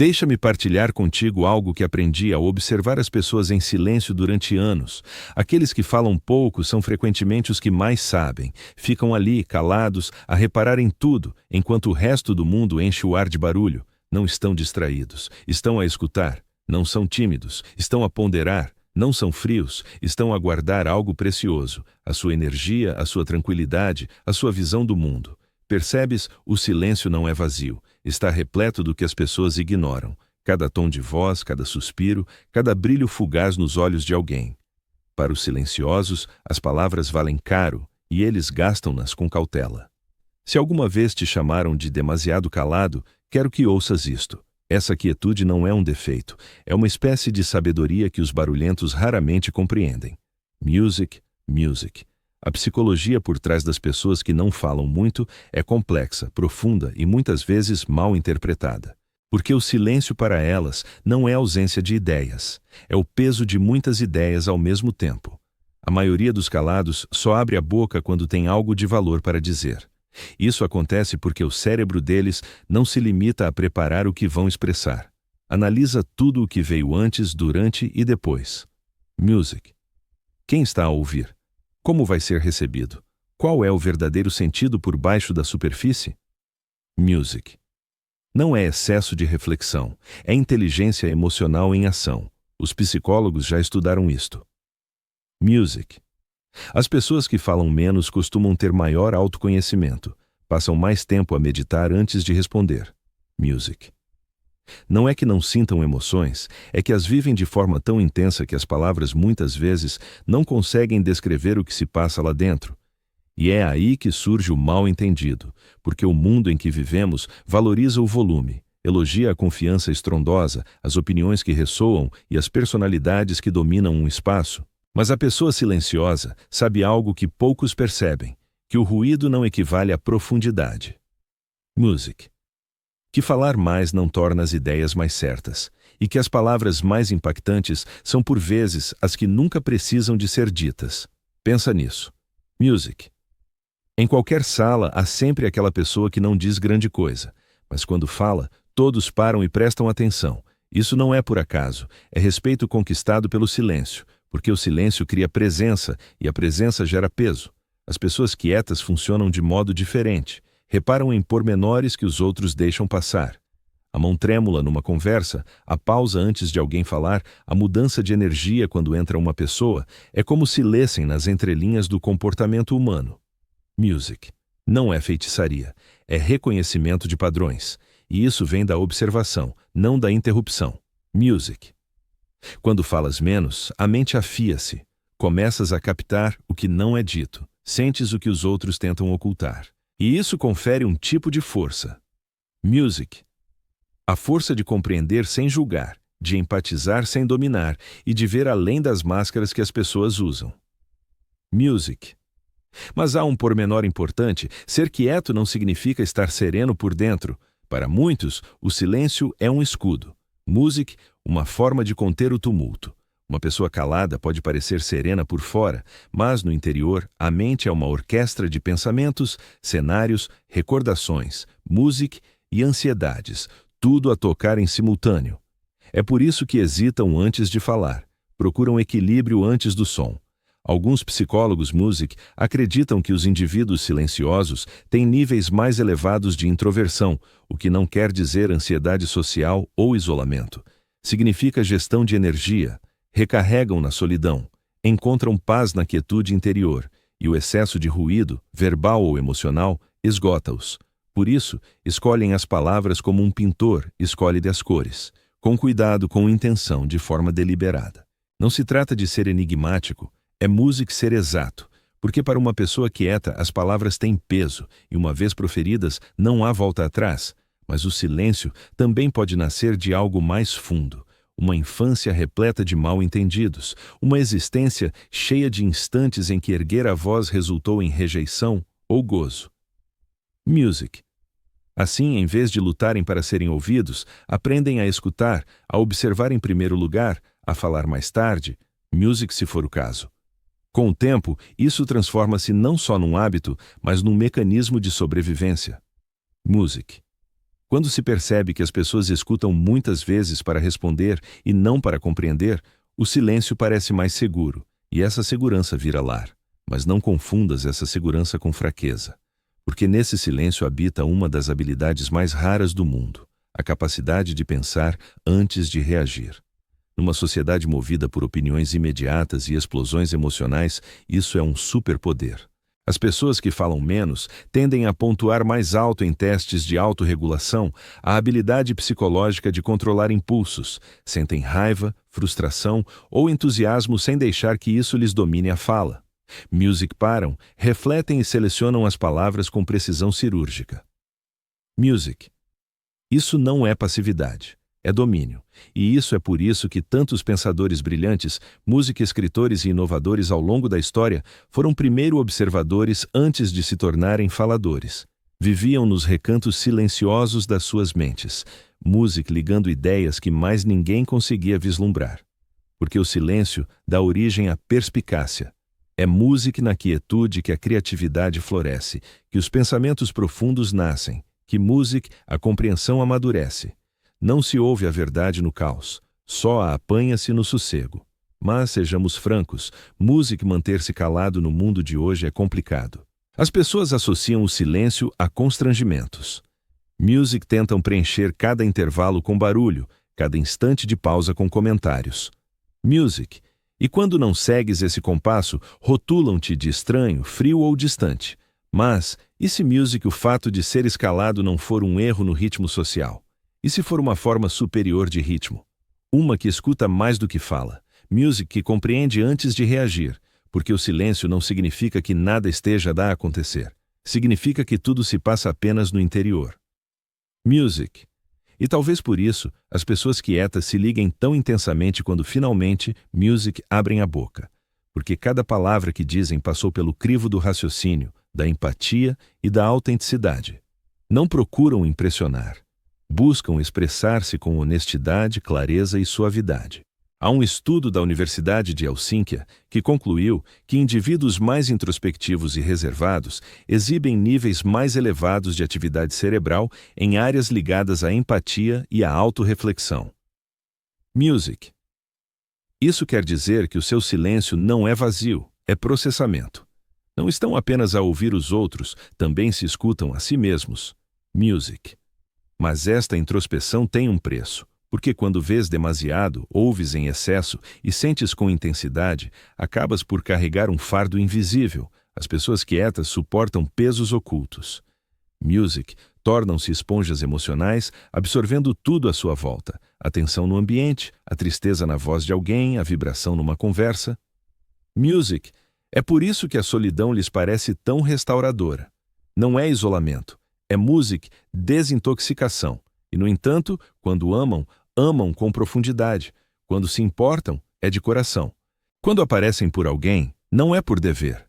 Deixa-me partilhar contigo algo que aprendi ao observar as pessoas em silêncio durante anos. Aqueles que falam pouco são frequentemente os que mais sabem. Ficam ali, calados, a reparar em tudo, enquanto o resto do mundo enche o ar de barulho. Não estão distraídos, estão a escutar. Não são tímidos, estão a ponderar. Não são frios, estão a guardar algo precioso, a sua energia, a sua tranquilidade, a sua visão do mundo. Percebes? O silêncio não é vazio, está repleto do que as pessoas ignoram. Cada tom de voz, cada suspiro, cada brilho fugaz nos olhos de alguém. Para os silenciosos, as palavras valem caro e eles gastam-nas com cautela. Se alguma vez te chamaram de demasiado calado, quero que ouças isto. Essa quietude não é um defeito, é uma espécie de sabedoria que os barulhentos raramente compreendem. Music, music. A psicologia por trás das pessoas que não falam muito é complexa, profunda e muitas vezes mal interpretada. Porque o silêncio para elas não é ausência de ideias, é o peso de muitas ideias ao mesmo tempo. A maioria dos calados só abre a boca quando tem algo de valor para dizer. Isso acontece porque o cérebro deles não se limita a preparar o que vão expressar. Analisa tudo o que veio antes, durante e depois. Music. Quem está a ouvir? Como vai ser recebido? Qual é o verdadeiro sentido por baixo da superfície? Music. Não é excesso de reflexão, é inteligência emocional em ação. Os psicólogos já estudaram isto. Music. As pessoas que falam menos costumam ter maior autoconhecimento, passam mais tempo a meditar antes de responder. Music. Não é que não sintam emoções, é que as vivem de forma tão intensa que as palavras muitas vezes não conseguem descrever o que se passa lá dentro. E é aí que surge o mal-entendido, porque o mundo em que vivemos valoriza o volume, elogia a confiança estrondosa, as opiniões que ressoam e as personalidades que dominam um espaço. Mas a pessoa silenciosa sabe algo que poucos percebem, que o ruído não equivale à profundidade. Music. Que falar mais não torna as ideias mais certas, e que as palavras mais impactantes são por vezes as que nunca precisam de ser ditas. Pensa nisso. Music. Em qualquer sala há sempre aquela pessoa que não diz grande coisa, mas quando fala, todos param e prestam atenção. Isso não é por acaso, é respeito conquistado pelo silêncio, porque o silêncio cria presença e a presença gera peso. As pessoas quietas funcionam de modo diferente. Reparam em pormenores que os outros deixam passar. A mão trêmula numa conversa, a pausa antes de alguém falar, a mudança de energia quando entra uma pessoa, é como se lessem nas entrelinhas do comportamento humano. Music. Não é feitiçaria, é reconhecimento de padrões. E isso vem da observação, não da interrupção. Music. Quando falas menos, a mente afia-se. Começas a captar o que não é dito, sentes o que os outros tentam ocultar. E isso confere um tipo de força. Music. A força de compreender sem julgar, de empatizar sem dominar e de ver além das máscaras que as pessoas usam. Music. Mas há um pormenor importante: ser quieto não significa estar sereno por dentro. Para muitos, o silêncio é um escudo. Music, uma forma de conter o tumulto. Uma pessoa calada pode parecer serena por fora, mas no interior a mente é uma orquestra de pensamentos, cenários, recordações, música e ansiedades, tudo a tocar em simultâneo. É por isso que hesitam antes de falar, procuram equilíbrio antes do som. Alguns psicólogos music acreditam que os indivíduos silenciosos têm níveis mais elevados de introversão, o que não quer dizer ansiedade social ou isolamento. Significa gestão de energia. Recarregam na solidão, encontram paz na quietude interior, e o excesso de ruído, verbal ou emocional, esgota-os. Por isso, escolhem as palavras como um pintor escolhe as cores, com cuidado, com intenção, de forma deliberada. Não se trata de ser enigmático, é música ser exato, porque para uma pessoa quieta as palavras têm peso, e uma vez proferidas não há volta atrás, mas o silêncio também pode nascer de algo mais fundo. Uma infância repleta de mal-entendidos, uma existência cheia de instantes em que erguer a voz resultou em rejeição ou gozo. Music. Assim, em vez de lutarem para serem ouvidos, aprendem a escutar, a observar em primeiro lugar, a falar mais tarde, music se for o caso. Com o tempo, isso transforma-se não só num hábito, mas num mecanismo de sobrevivência. Music. Quando se percebe que as pessoas escutam muitas vezes para responder e não para compreender, o silêncio parece mais seguro, e essa segurança vira lar. Mas não confundas essa segurança com fraqueza, porque nesse silêncio habita uma das habilidades mais raras do mundo, a capacidade de pensar antes de reagir. Numa sociedade movida por opiniões imediatas e explosões emocionais, isso é um superpoder. As pessoas que falam menos tendem a pontuar mais alto em testes de autorregulação a habilidade psicológica de controlar impulsos, sentem raiva, frustração ou entusiasmo sem deixar que isso lhes domine a fala. Music param, refletem e selecionam as palavras com precisão cirúrgica. Music. Isso não é passividade. É domínio, e isso é por isso que tantos pensadores brilhantes, escritores e inovadores ao longo da história foram primeiro observadores antes de se tornarem faladores. Viviam nos recantos silenciosos das suas mentes, ligando ideias que mais ninguém conseguia vislumbrar. Porque o silêncio dá origem à perspicácia. É na quietude que a criatividade floresce, que os pensamentos profundos nascem, que a compreensão amadurece. Não se ouve a verdade no caos, só a apanha-se no sossego. Mas, sejamos francos, manter-se calado no mundo de hoje é complicado. As pessoas associam o silêncio a constrangimentos. Tentam preencher cada intervalo com barulho, cada instante de pausa com comentários. E quando não segues esse compasso, rotulam-te de estranho, frio ou distante. Mas, e se o fato de ser escalado não for um erro no ritmo social? E se for uma forma superior de ritmo? Uma que escuta mais do que fala. Que compreende antes de reagir, porque o silêncio não significa que nada esteja a acontecer. Significa que tudo se passa apenas no interior. E talvez por isso, as pessoas quietas se liguem tão intensamente quando finalmente, abrem a boca. Porque cada palavra que dizem passou pelo crivo do raciocínio, da empatia e da autenticidade. Não procuram impressionar. Buscam expressar-se com honestidade, clareza e suavidade. Há um estudo da Universidade de Helsínquia que concluiu que indivíduos mais introspectivos e reservados exibem níveis mais elevados de atividade cerebral em áreas ligadas à empatia e à autorreflexão. Isso quer dizer que o seu silêncio não é vazio, é processamento. Não estão apenas a ouvir os outros, também se escutam a si mesmos. Mas esta introspeção tem um preço, porque quando vês demasiado, ouves em excesso e sentes com intensidade, acabas por carregar um fardo invisível. As pessoas quietas suportam pesos ocultos. Tornam-se esponjas emocionais, absorvendo tudo à sua volta. A tensão no ambiente, a tristeza na voz de alguém, a vibração numa conversa. É por isso que a solidão lhes parece tão restauradora. Não é isolamento. É desintoxicação. E, no entanto, quando amam com profundidade. Quando se importam, é de coração. Quando aparecem por alguém, não é por dever.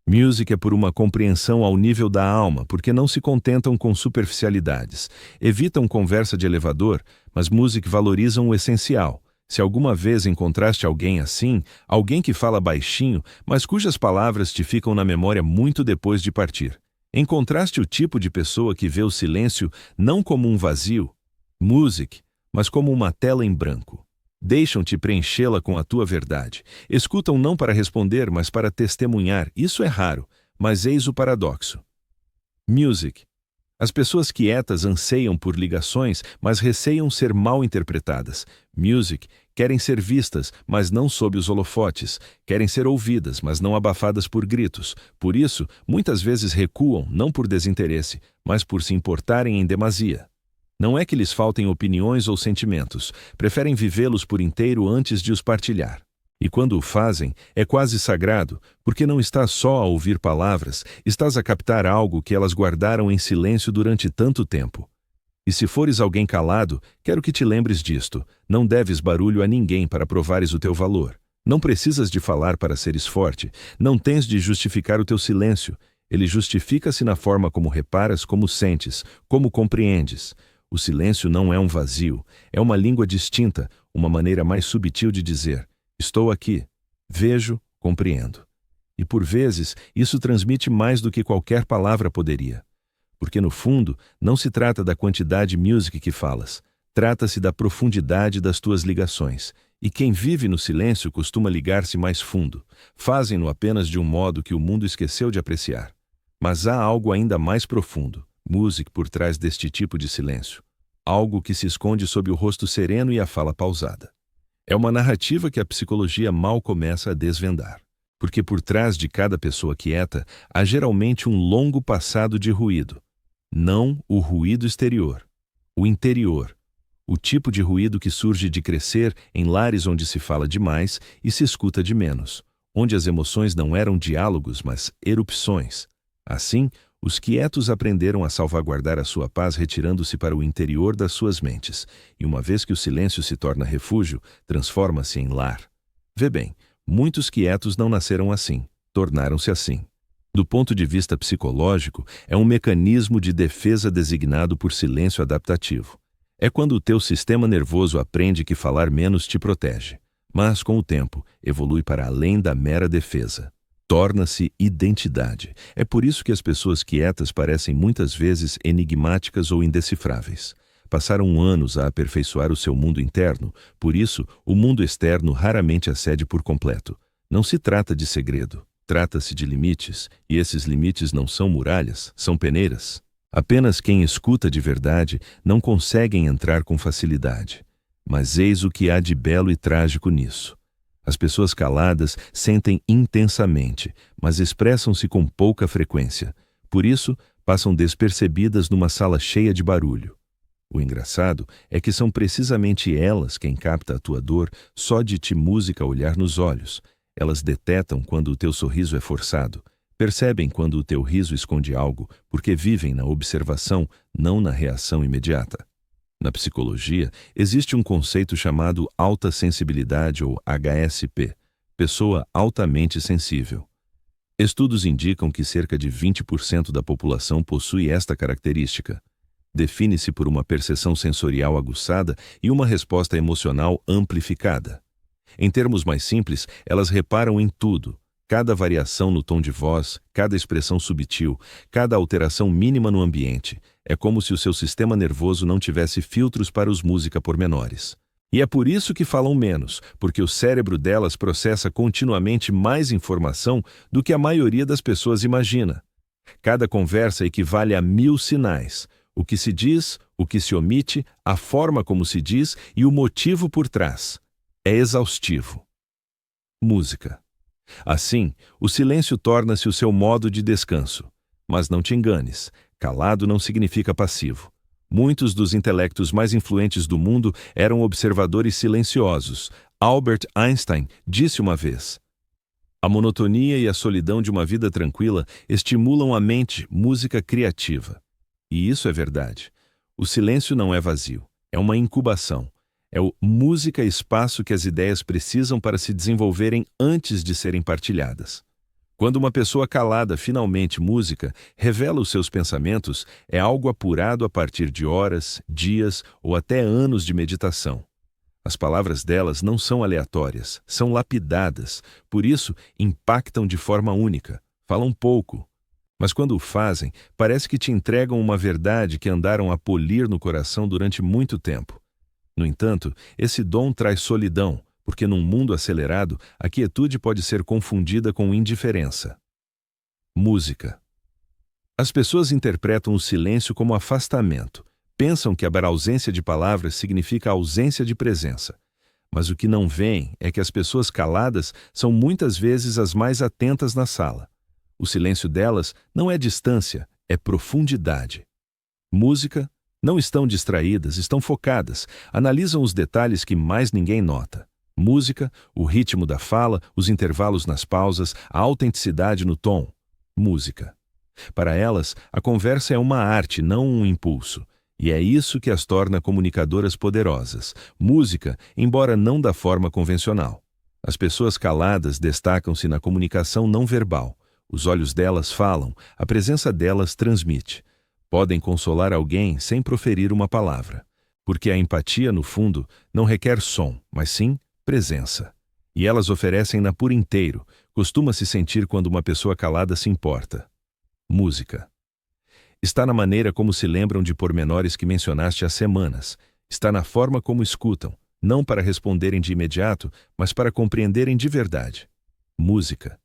É por uma compreensão ao nível da alma, porque não se contentam com superficialidades. Evitam conversa de elevador, mas valorizam o essencial. Se alguma vez encontraste alguém assim, alguém que fala baixinho, mas cujas palavras te ficam na memória muito depois de partir. Encontraste o tipo de pessoa que vê o silêncio não como um vazio, mas como uma tela em branco. Deixam-te preenchê-la com a tua verdade. Escutam não para responder, mas para testemunhar. Isso é raro, mas eis o paradoxo. As pessoas quietas anseiam por ligações, mas receiam ser mal interpretadas. Querem ser vistas, mas não sob os holofotes. Querem ser ouvidas, mas não abafadas por gritos. Por isso, muitas vezes recuam, não por desinteresse, mas por se importarem em demasia. Não é que lhes faltem opiniões ou sentimentos, preferem vivê-los por inteiro antes de os partilhar. E quando o fazem, é quase sagrado, porque não estás só a ouvir palavras, estás a captar algo que elas guardaram em silêncio durante tanto tempo. E se fores alguém calado, quero que te lembres disto: não deves barulho a ninguém para provares o teu valor. Não precisas de falar para seres forte, não tens de justificar o teu silêncio. Ele justifica-se na forma como reparas, como sentes, como compreendes. O silêncio não é um vazio, é uma língua distinta, uma maneira mais sutil de dizer: estou aqui, vejo, compreendo. E por vezes, isso transmite mais do que qualquer palavra poderia. Porque no fundo, não se trata da quantidade music que falas, trata-se da profundidade das tuas ligações. E quem vive no silêncio costuma ligar-se mais fundo. Fazem-no apenas de um modo que o mundo esqueceu de apreciar. Mas há algo ainda mais profundo, music, por trás deste tipo de silêncio. Algo que se esconde sob o rosto sereno e a fala pausada. É uma narrativa que a psicologia mal começa a desvendar. Porque por trás de cada pessoa quieta há geralmente um longo passado de ruído. Não o ruído exterior, o interior. O tipo de ruído que surge de crescer em lares onde se fala demais e se escuta de menos, onde as emoções não eram diálogos, mas erupções. Assim, os quietos aprenderam a salvaguardar a sua paz retirando-se para o interior das suas mentes, e uma vez que o silêncio se torna refúgio, transforma-se em lar. Vê bem, muitos quietos não nasceram assim, tornaram-se assim. Do ponto de vista psicológico, é um mecanismo de defesa designado por silêncio adaptativo. É quando o teu sistema nervoso aprende que falar menos te protege, mas com o tempo evolui para além da mera defesa. Torna-se identidade. É por isso que as pessoas quietas parecem muitas vezes enigmáticas ou indecifráveis. Passaram anos a aperfeiçoar o seu mundo interno, por isso o mundo externo raramente acede por completo. Não se trata de segredo, trata-se de limites, e esses limites não são muralhas, são peneiras. Apenas quem escuta de verdade não conseguem entrar com facilidade. Mas eis o que há de belo e trágico nisso. As pessoas caladas sentem intensamente, mas expressam-se com pouca frequência. Por isso, passam despercebidas numa sala cheia de barulho. O engraçado é que são precisamente elas quem capta a tua dor só de te música olhar nos olhos. Elas detetam quando o teu sorriso é forçado. Percebem quando o teu riso esconde algo, porque vivem na observação, não na reação imediata. Na psicologia, existe um conceito chamado alta sensibilidade ou HSP, pessoa altamente sensível. Estudos indicam que cerca de 20% da população possui esta característica. Define-se por uma percepção sensorial aguçada e uma resposta emocional amplificada. Em termos mais simples, elas reparam em tudo. Cada variação no tom de voz, cada expressão sutil, cada alteração mínima no ambiente, é como se o seu sistema nervoso não tivesse filtros para os música pormenores. E é por isso que falam menos, porque o cérebro delas processa continuamente mais informação do que a maioria das pessoas imagina. Cada conversa equivale a 1000 sinais. O que se diz, o que se omite, a forma como se diz e o motivo por trás. É exaustivo. Música. Assim, o silêncio torna-se o seu modo de descanso. Mas não te enganes, calado não significa passivo. Muitos dos intelectos mais influentes do mundo eram observadores silenciosos. Albert Einstein disse uma vez: a monotonia e a solidão de uma vida tranquila estimulam a mente, música criativa. E isso é verdade. O silêncio não é vazio, é uma incubação. É o música espaço que as ideias precisam para se desenvolverem antes de serem partilhadas. Quando uma pessoa calada finalmente música, revela os seus pensamentos, é algo apurado a partir de horas, dias ou até anos de meditação. As palavras delas não são aleatórias, são lapidadas, por isso impactam de forma única, falam pouco. Mas quando o fazem, parece que te entregam uma verdade que andaram a polir no coração durante muito tempo. No entanto, esse dom traz solidão, porque num mundo acelerado, a quietude pode ser confundida com indiferença. Música. As pessoas interpretam o silêncio como afastamento. Pensam que a ausência de palavras significa ausência de presença. Mas o que não veem é que as pessoas caladas são muitas vezes as mais atentas na sala. O silêncio delas não é distância, é profundidade. Música. Não estão distraídas, estão focadas, analisam os detalhes que mais ninguém nota. Música, o ritmo da fala, os intervalos nas pausas, a autenticidade no tom. Música. Para elas, a conversa é uma arte, não um impulso. E é isso que as torna comunicadoras poderosas. Música, embora não da forma convencional. As pessoas caladas destacam-se na comunicação não verbal. Os olhos delas falam, a presença delas transmite. Podem consolar alguém sem proferir uma palavra. Porque a empatia, no fundo, não requer som, mas sim presença. E elas oferecem-na por inteiro. Costuma-se sentir quando uma pessoa calada se importa. Música. Está na maneira como se lembram de pormenores que mencionaste há semanas. Está na forma como escutam, não para responderem de imediato, mas para compreenderem de verdade. Música.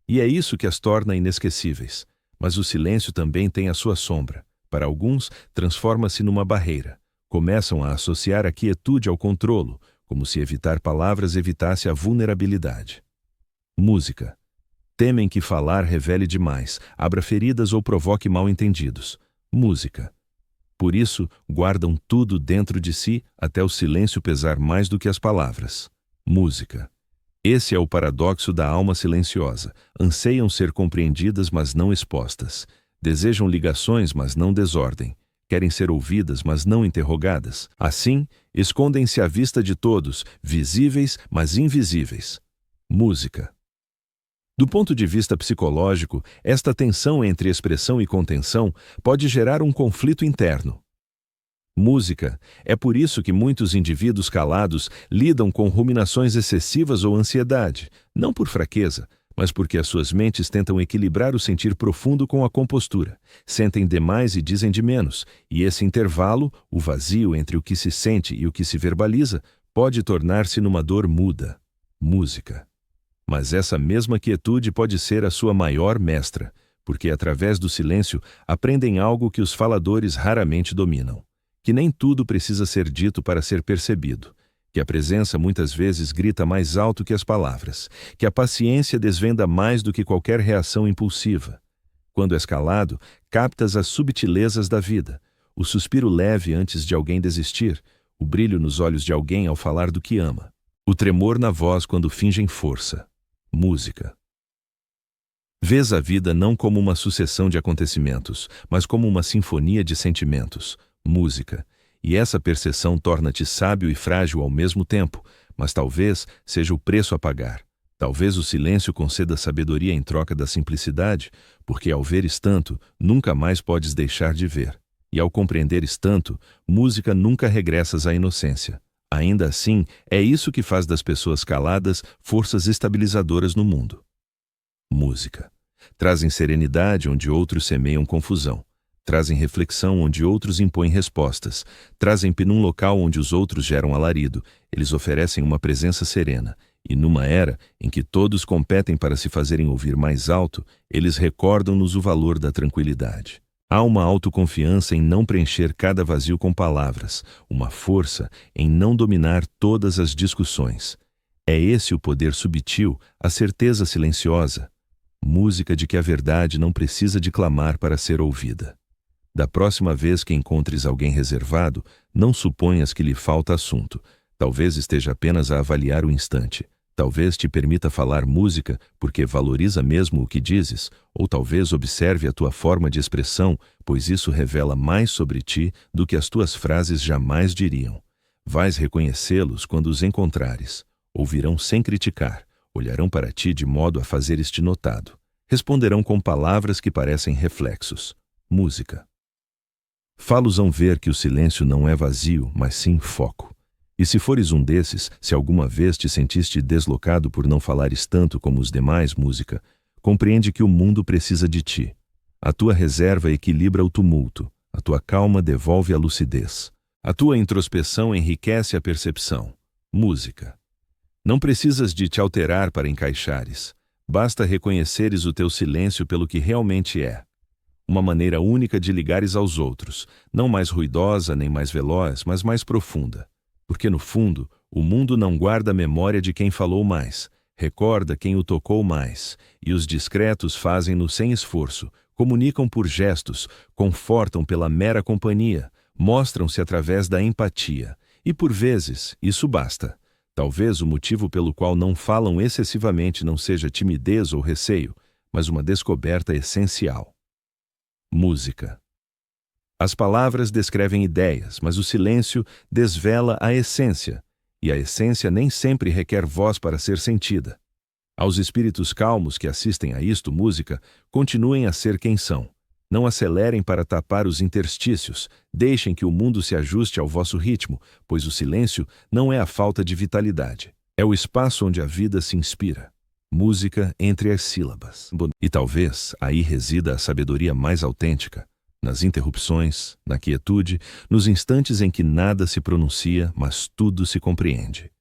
E é isso que as torna inesquecíveis. Mas o silêncio também tem a sua sombra. Para alguns, transforma-se numa barreira. Começam a associar a quietude ao controlo, como se evitar palavras evitasse a vulnerabilidade. Música. Temem que falar revele demais, abra feridas ou provoque mal-entendidos. Música. Por isso, guardam tudo dentro de si até o silêncio pesar mais do que as palavras. Música. Esse é o paradoxo da alma silenciosa. Anseiam ser compreendidas, mas não expostas. Desejam ligações, mas não desordem. Querem ser ouvidas, mas não interrogadas. Assim, escondem-se à vista de todos, visíveis, mas invisíveis. Música. Do ponto de vista psicológico, esta tensão entre expressão e contenção pode gerar um conflito interno. Música. É por isso que muitos indivíduos calados lidam com ruminações excessivas ou ansiedade, não por fraqueza, mas porque as suas mentes tentam equilibrar o sentir profundo com a compostura. Sentem demais e dizem de menos, e esse intervalo, o vazio entre o que se sente e o que se verbaliza, pode tornar-se numa dor muda. Música. Mas essa mesma quietude pode ser a sua maior mestra, porque através do silêncio aprendem algo que os faladores raramente dominam. Que nem tudo precisa ser dito para ser percebido, que a presença muitas vezes grita mais alto que as palavras, que a paciência desvenda mais do que qualquer reação impulsiva. Quando és calado, captas as subtilezas da vida, o suspiro leve antes de alguém desistir, o brilho nos olhos de alguém ao falar do que ama, o tremor na voz quando fingem força. Música. Vês a vida não como uma sucessão de acontecimentos, mas como uma sinfonia de sentimentos. Música. E essa percepção torna-te sábio e frágil ao mesmo tempo, mas talvez seja o preço a pagar. Talvez o silêncio conceda sabedoria em troca da simplicidade, porque ao veres tanto, nunca mais podes deixar de ver. E ao compreenderes tanto, música nunca regressas à inocência. Ainda assim, é isso que faz das pessoas caladas forças estabilizadoras no mundo. Música. Trazem serenidade onde outros semeiam confusão. Trazem reflexão onde outros impõem respostas. Trazem num local onde os outros geram alarido. Eles oferecem uma presença serena. E numa era em que todos competem para se fazerem ouvir mais alto, eles recordam-nos o valor da tranquilidade. Há uma autoconfiança em não preencher cada vazio com palavras, uma força em não dominar todas as discussões. É esse o poder subtil, a certeza silenciosa. Música de que a verdade não precisa de clamar para ser ouvida. Da próxima vez que encontres alguém reservado, não suponhas que lhe falta assunto. Talvez esteja apenas a avaliar o instante. Talvez te permita falar música porque valoriza mesmo o que dizes, ou talvez observe a tua forma de expressão, pois isso revela mais sobre ti do que as tuas frases jamais diriam. Vais reconhecê-los quando os encontrares. Ouvirão sem criticar, olharão para ti de modo a fazeres-te notado. Responderão com palavras que parecem reflexos. Música. Fá-los-ão ver que o silêncio não é vazio, mas sim foco. E se fores um desses, se alguma vez te sentiste deslocado por não falares tanto como os demais, música, compreende que o mundo precisa de ti. A tua reserva equilibra o tumulto, a tua calma devolve a lucidez. A tua introspeção enriquece a percepção. Música. Não precisas de te alterar para encaixares. Basta reconheceres o teu silêncio pelo que realmente é. Uma maneira única de ligares aos outros, não mais ruidosa nem mais veloz, mas mais profunda. Porque no fundo, o mundo não guarda a memória de quem falou mais, recorda quem o tocou mais, e os discretos fazem-no sem esforço, comunicam por gestos, confortam pela mera companhia, mostram-se através da empatia, e por vezes isso basta. Talvez o motivo pelo qual não falam excessivamente não seja timidez ou receio, mas uma descoberta essencial. Música. As palavras descrevem ideias, mas o silêncio desvela a essência, e a essência nem sempre requer voz para ser sentida. Aos espíritos calmos que assistem a isto, música, continuem a ser quem são. Não acelerem para tapar os interstícios, deixem que o mundo se ajuste ao vosso ritmo, pois o silêncio não é a falta de vitalidade, é o espaço onde a vida se inspira. Música entre as sílabas. E talvez aí resida a sabedoria mais autêntica. nas interrupções, na quietude, nos instantes em que nada se pronuncia, mas tudo se compreende.